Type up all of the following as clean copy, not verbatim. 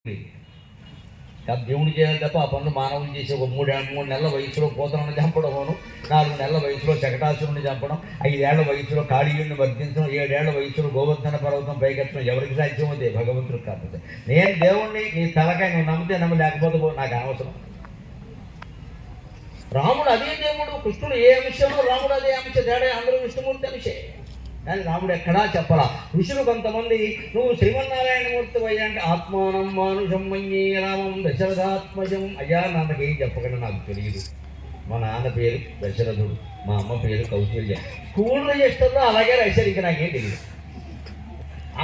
దేవుడు చేయాలి తప్ప ఆ పనులు మానవులు చేసి ఒక మూడు నెలల వయసులో పోతనని చంపడమును, 4 నెలల వయసులో శకటాసురుని చంపడం, 5 ఏళ్ల వయసులో కాళీయుడిని వర్ధించడం, 7 ఏళ్ల వయసులో గోవర్ధన పర్వతం పైకెత్తడం ఎవరికి సాధ్యం అదే భగవంతుడికి కాకపోతే. నేను దేవుణ్ణి నీ తలకాయ నువ్వు నమ్మితే నమ్మి లేకపోతే నాకు అనవసరం. రాముడు అదే దేవుడు, కృష్ణుడు ఏ అంశంలో రాముడు అదే అంశ, తేడా అందరూ విష్ణుమూర్తి అంశే. కానీ రాముడు ఎక్కడా చెప్పలా. ఋషులు కొంతమంది నువ్వు శ్రీమన్నారాయణమూర్తి అయ్యా అంటే ఆత్మానం మానుషం మన్యే రామం దశరథాత్మజం. అయ్యా నాన్నకేం చెప్పకుండా నాకు తెలియదు. మా నాన్న పేరు దశరథుడు, మా అమ్మ పేరు కౌశల్య. స్కూల్ రిజిస్టర్లో అలాగే రాశారు, ఇంకా నాకేం తెలియదు.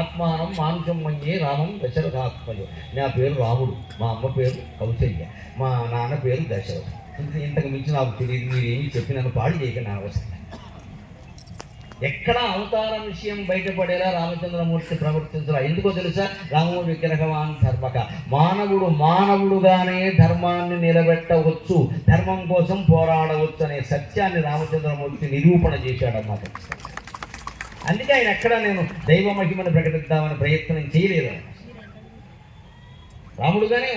ఆత్మానం మానుషం మన్యే రామం దశరథాత్మజం. నా పేరు రాముడు, మా అమ్మ పేరు కౌశల్య, మా నాన్న పేరు దశరథుడు. ఇంతకు మించి నాకు తెలియదు. మీరు ఏమి చెప్పి నన్ను పాడు చేయకండి అవసరం. ఎక్కడ అవతారం విషయం బయటపడేలా రామచంద్రమూర్తి ప్రవర్తించరా. ఎందుకో తెలుసా? రాముడు విగ్రహవాన్ ధర్మక. మానవుడుగానే ధర్మాన్ని నిలబెట్టవచ్చు, ధర్మం కోసం పోరాడవచ్చు అనే సత్యాన్ని రామచంద్రమూర్తి నిరూపణ చేశాడన్నమాట. అందుకే ఆయన ఎక్కడ నేను దైవ మహిమను ప్రకటిద్దామని ప్రయత్నం చేయలేదు. రాముడుగానే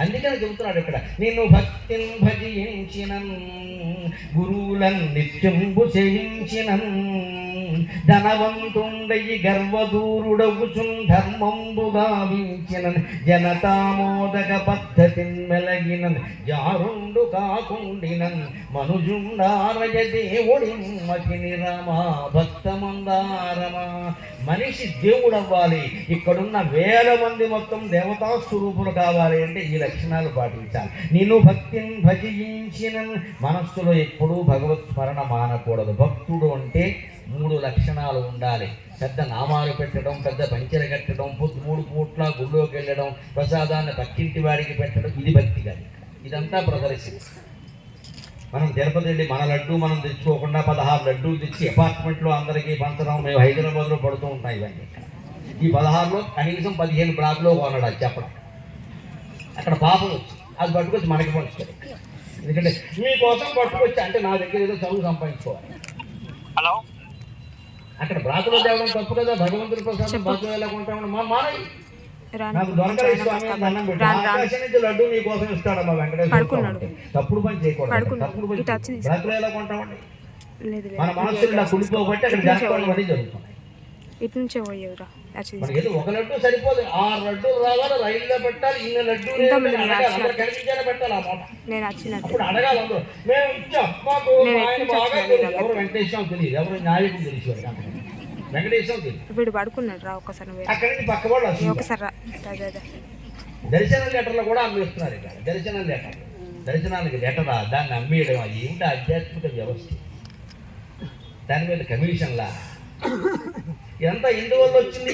అందుకని చెబుతున్నాడు ఇక్కడ, నిన్ను భక్తిని భజించినన్ గురువులను నిత్యంబు చేయించినన్ ధనవంతుండయి గర్వదూరుడవుచున్ ధర్మంబు గావించినన్ జనతామోదక పద్ధతిన్ మెలగినన్ జారుండు కాకుండినన్ మనుజుండారయ దేవుడిమ్మకిని రమా భక్తమందారమా. మనిషి దేవుడవ్వాలి, ఇక్కడున్న 1000 మంది మొత్తం దేవతా స్వరూపులు కావాలి అంటే ఈ లక్షణాలు పాటించాలి. నేను భక్తిని భజించిన మనస్సులో ఎప్పుడూ భగవత్ స్మరణ మానకూడదు. భక్తుడు అంటే 3 లక్షణాలు ఉండాలి. పెద్ద నామాలు పెట్టడం, పెద్ద పంచెలు కట్టడం, 3 పూట్ల గుళ్ళోకి వెళ్ళడం, ప్రసాదాన్ని పక్కింటి వాడికి పెట్టడం, ఇది భక్తి కాదు. ఇదంతా ప్రదర్శన. మనం తిరుపతి వెళ్ళి మన లడ్డు మనం తెచ్చుకోకుండా 16 లడ్డూలు తెచ్చి అపార్ట్మెంట్లో అందరికీ పంచడం, మేము హైదరాబాద్లో పడుతూ ఉంటాం. ఇవన్నీ ఈ 16లో కనీసం 15 బ్లాక్లో కొనడు. అది చెప్పడం అక్కడ పాపం వచ్చి అది పట్టుకొచ్చి మనకి పంచుతారు. ఎందుకంటే మీకోసం పట్టుకొచ్చి అంటే నా దగ్గర ఏదో చదువు సంపాదించుకోవాలి. హలో, అక్కడ బ్లాక్లో తేవడం తప్పు కదా. భగవంతుడి ప్రసాదం బ్లాక్లో ఎలా కొంటామని మానవి నాకు దొరకలేదు స్వామి అని దండం పెట్టి ఆకాశం నుంచి లడ్డు నీ కోసం ఇస్తాడమ్మా వెంకటేశ్వర. తప్పుడు పని చేయకూడదు. తప్పుడు పని బ్లాక్లో ఎలా కొంటామండి? మన మనస్సులు ఇలా కుడిపోబట్టి అక్కడ జరగడం అనేది జరుగుతుంది. ఏదో ఒక లడ్డు సరిపోదు, 6 లడ్డూలు రావాలి, రైల్లో పెట్టాలి, ఇన్ని లడ్డూలు కనిపించేలా పెట్టాలి. ఆ మాట అప్పుడు అడగాలి అందరూ. మేము ఇచ్చాం, మాకు ఆయన బాగా తెలియదు. ఎవరు వెంకటేశ్వరం తెలియదు, ఎవరు నాయకుడు తెలియదు, వెంకటేశ్వరం తెలియదు. అక్కడి నుంచి పక్క వాళ్ళు దర్శనం లెటర్లు కూడా అమ్మేస్తున్నారు. ఇక్కడ దర్శనానికి లెటరా, దాన్ని అమ్మేయడం, అది ఏమిటి ఆధ్యాత్మిక వ్యవస్థ? దాని మీద కమిషన్లా ఇదంతా ఎందువల్ల వచ్చింది?